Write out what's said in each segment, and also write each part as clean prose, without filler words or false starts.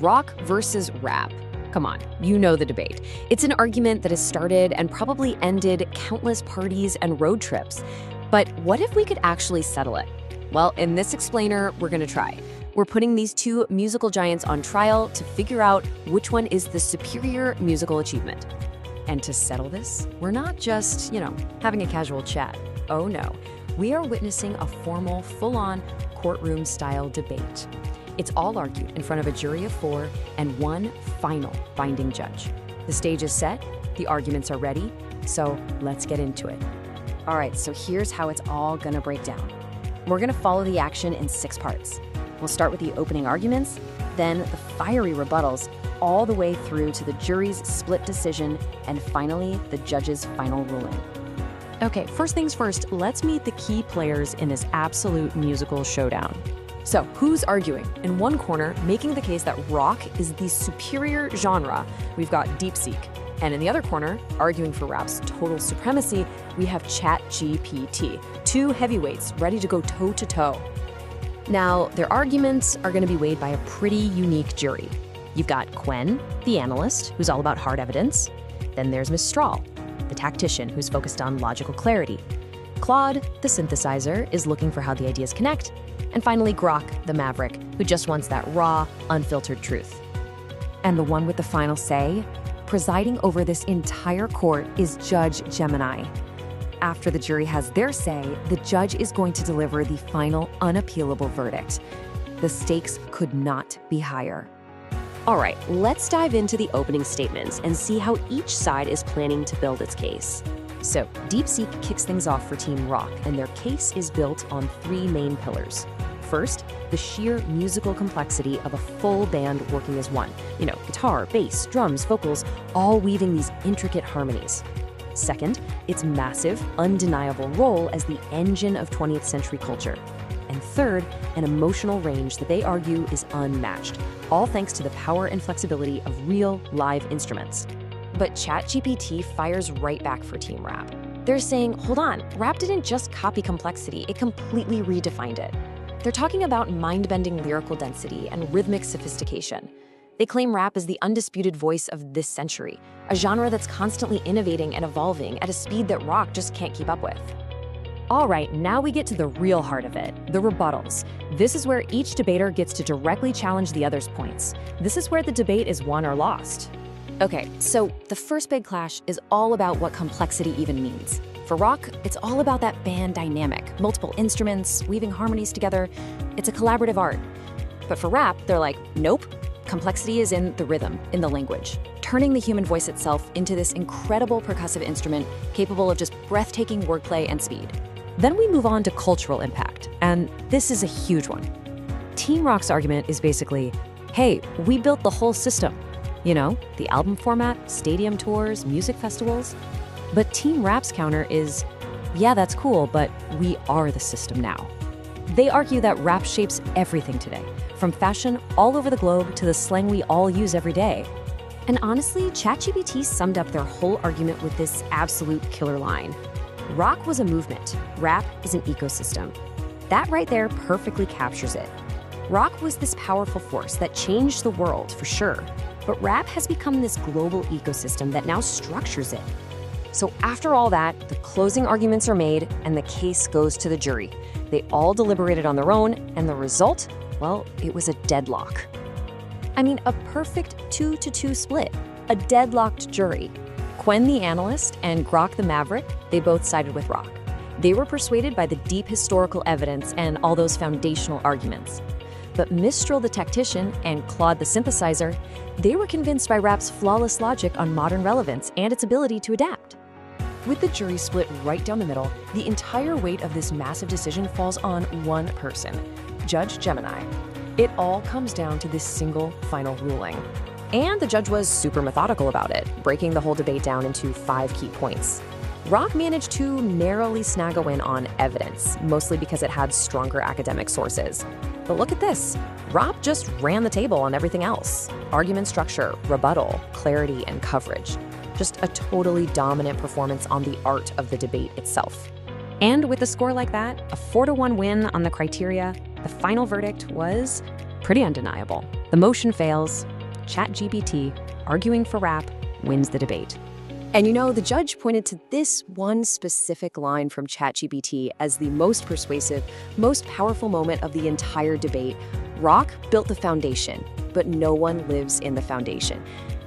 rock versus rap. Come on, you know the debate. It's an argument that has started and probably ended countless parties and road trips. But what if we could actually settle it? Well, in this explainer, we're gonna try. We're putting these two musical giants on trial to figure out which one is the superior musical achievement. And to settle this, we're not just, having a casual chat. Oh no, we are witnessing a formal, full-on courtroom-style debate. It's all argued in front of a jury of 4 and one final binding judge. The stage is set, the arguments are ready, so let's get into it. All right, so here's how it's all gonna break down. We're gonna follow the action in 6 parts. We'll start with the opening arguments, then the fiery rebuttals, all the way through to the jury's split decision, and finally, the judge's final ruling. Okay, first things first, let's meet the key players in this absolute musical showdown. So, who's arguing? In one corner, making the case that rock is the superior genre, we've got DeepSeek. And in the other corner, arguing for rap's total supremacy, we have ChatGPT, 2 heavyweights ready to go toe-to-toe. Now, their arguments are going to be weighed by a pretty unique jury. You've got Quinn, the analyst, who's all about hard evidence. Then there's Mistral, the tactician, who's focused on logical clarity. Claude, the synthesizer, is looking for how the ideas connect. And finally, Grok, the maverick, who just wants that raw, unfiltered truth. And the one with the final say, presiding over this entire court, is Judge Gemini. After the jury has their say, the judge is going to deliver the final, unappealable verdict. The stakes could not be higher. All right, let's dive into the opening statements and see how each side is planning to build its case. So, DeepSeek kicks things off for Team Rock, and their case is built on 3 main pillars. First, the sheer musical complexity of a full band working as one. Guitar, bass, drums, vocals, all weaving these intricate harmonies. Second, its massive, undeniable role as the engine of 20th century culture. And third, an emotional range that they argue is unmatched, all thanks to the power and flexibility of real, live instruments. But ChatGPT fires right back for Team Rap. They're saying, hold on, rap didn't just copy complexity, it completely redefined it. They're talking about mind-bending lyrical density and rhythmic sophistication. They claim rap is the undisputed voice of this century, a genre that's constantly innovating and evolving at a speed that rock just can't keep up with. All right, now we get to the real heart of it, the rebuttals. This is where each debater gets to directly challenge the other's points. This is where the debate is won or lost. Okay, so the first big clash is all about what complexity even means. For rock, it's all about that band dynamic, multiple instruments, weaving harmonies together. It's a collaborative art. But for rap, they're like, nope. Complexity is in the rhythm, in the language, turning the human voice itself into this incredible percussive instrument capable of just breathtaking wordplay and speed. Then we move on to cultural impact, and this is a huge one. Team Rock's argument is basically, hey, we built the whole system. The album format, stadium tours, music festivals. But Team Rap's counter is, yeah, that's cool, but we are the system now. They argue that rap shapes everything today, from fashion all over the globe to the slang we all use every day. And honestly, ChatGPT summed up their whole argument with this absolute killer line. Rock was a movement, rap is an ecosystem. That right there perfectly captures it. Rock was this powerful force that changed the world, for sure, but rap has become this global ecosystem that now structures it. So after all that, the closing arguments are made and the case goes to the jury. They all deliberated on their own, and the result? Well, it was a deadlock. I mean, a perfect 2-2 split, a deadlocked jury. Quinn the analyst and Grok the maverick, they both sided with rock. They were persuaded by the deep historical evidence and all those foundational arguments. But Mistral the tactician and Claude the synthesizer, they were convinced by rap's flawless logic on modern relevance and its ability to adapt. With the jury split right down the middle, the entire weight of this massive decision falls on one person, Judge Gemini. It all comes down to this single final ruling. And the judge was super methodical about it, breaking the whole debate down into 5 key points. Rock managed to narrowly snag a win on evidence, mostly because it had stronger academic sources. But look at this. Rap just ran the table on everything else. Argument structure, rebuttal, clarity, and coverage. Just a totally dominant performance on the art of the debate itself. And with a score like that, a 4-1 win on the criteria, the final verdict was Pretty undeniable. The motion fails. ChatGPT, arguing for rap, wins the debate. And you know, the judge pointed to this one specific line from ChatGPT as the most persuasive, most powerful moment of the entire debate. Rock built the foundation, but no one lives in the foundation.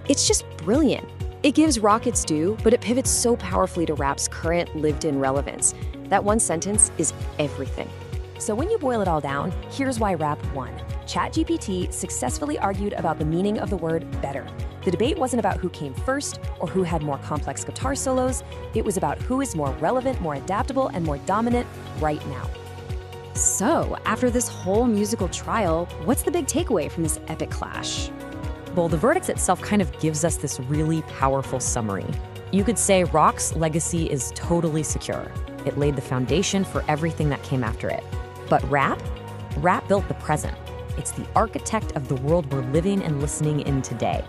It's just brilliant. It gives rock its due, but it pivots so powerfully to rap's current lived-in relevance. That one sentence is everything. So when you boil it all down, here's why rap won. ChatGPT successfully argued about the meaning of the word better. The debate wasn't about who came first or who had more complex guitar solos. It was about who is more relevant, more adaptable, and more dominant right now. So, after this whole musical trial, what's the big takeaway from this epic clash? Well, the verdict itself kind of gives us this really powerful summary. You could say rock's legacy is totally secure. It laid the foundation for everything that came after it. But rap built the present. It's the architect of the world we're living and listening in today.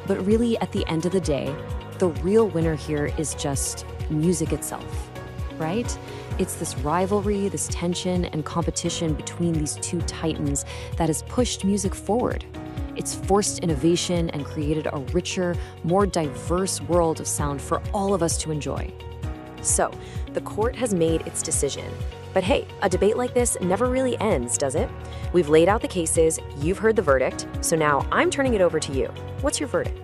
But really, at the end of the day, the real winner here is just music itself, right? It's this rivalry, this tension and competition between these two titans that has pushed music forward. It's forced innovation and created a richer, more diverse world of sound for all of us to enjoy. So, the court has made its decision. But hey, a debate like this never really ends, does it? We've laid out the cases, you've heard the verdict, so now I'm turning it over to you. What's your verdict?